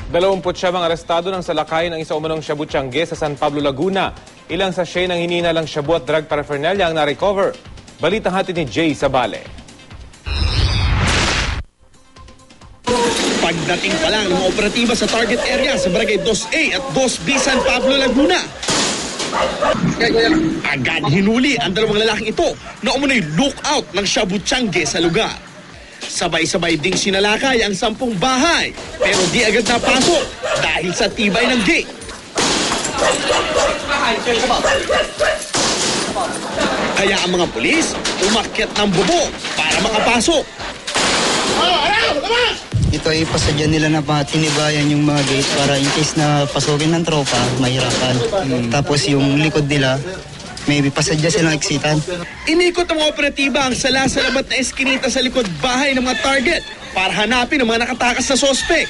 27 arestado ng salakay ng isa umanong shabu Tiangge sa San Pablo, Laguna. Ilang sachet ng hinihinalang shabu at drug paraphernalia ang na-recover. Balitang hatid ni Jay Sabale. Pagdating pa lang ng mga operatiba sa target area sa Barangay 2A at 2B San Pablo, Laguna, agad hinuli ang dalawang lalaking ito na umunoy lookout ng shabu Tiangge sa lugar. Sabay-sabay ding sinalakay ang 10 bahay pero di agad napasok dahil sa tibay ng gate. Kaya ang mga pulis umakyat ng bubong para makapasok. Ito ay pasadya nila na tinibayan yung mga gate para in case na pasukin ng tropa, mahirapan. Tapos yung likod nila, maybe pasadya silang exitan. Inikot ang mga operatiba ang salasalabat na eskinita sa likod bahay ng mga target para hanapin ang mga nakatakas na sospek.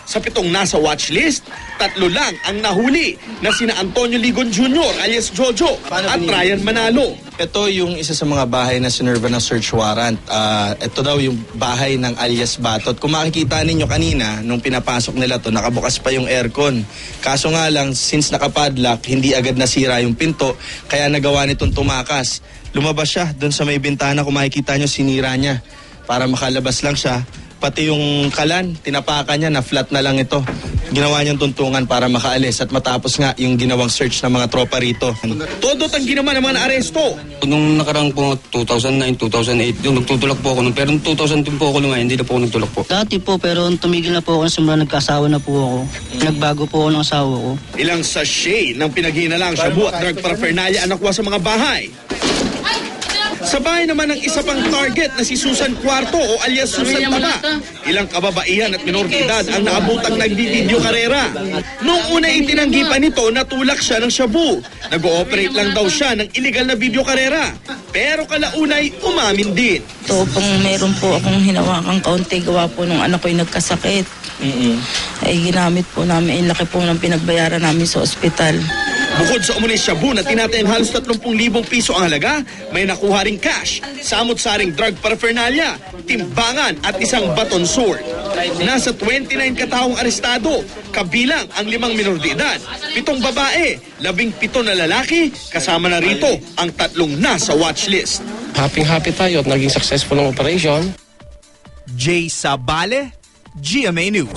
Sa 7 nasa watchlist, 3 lang ang nahuli na sina Antonio Ligon Jr. alias Jojo at Ryan Manalo. Ito yung isa sa mga bahay na sinerva ng search warrant. Ito daw yung bahay ng alias Batot. Kung makikita ninyo kanina, nung pinapasok nila to, nakabukas pa yung aircon. Kaso nga lang, since nakapadlock, hindi agad nasira yung pinto, kaya nagawa nitong tumakas. Lumabas siya doon sa may bintana, kung makikita nyo, sinira niya para makalabas lang siya. Pati yung kalan, tinapakan niya na flat na lang ito. Ginawa niyang tuntungan para makaalis at matapos nga yung ginawang search ng mga tropa rito. Todot ang ginawa ng mga naaresto. Nung nakarang po 2009, 2008, yung nagtutulak po ako nun. Pero nung 2010 po ako lumaya, hindi na po ako nagtulak po. Dati po, pero tumigil na po ako simula nagkasawa na po ako. Nagbago po ako ng asawa ko. Ilang sachet ng pinaghinalang shabu at drug paraphernalia ang nakuha sa mga bahay. Sa bahay naman ng isa pang target na si Susan Cuarto o alias Susan Taba. Ilang kababaihan at minor de edad ang naabutang nagbibideo karera. Noong una itinanggi pa nito na tulak siya ng shabu. Nag-ooperate lang daw siya ng illegal na video karera. Pero kalaunay umamin din. Ito pong meron po akong hinawakang kaunti gawa po nung anak ko yung nagkasakit. Ay ginamit po namin, yung laki po ng pinagbayaran namin sa ospital. Bukod sa umunin shabu na tinatayang halos 30,000 piso ang halaga, may nakuha ring cash, samot-saring drug paraphernalia, timbangan at isang baton sword. Nasa 29 kataong arestado, kabilang ang 5 minor de edad, 7 babae, 17 na lalaki, kasama na rito ang 3 nasa watchlist. Happy tayo at naging successful ang operation. Jay Sabale, GMA News.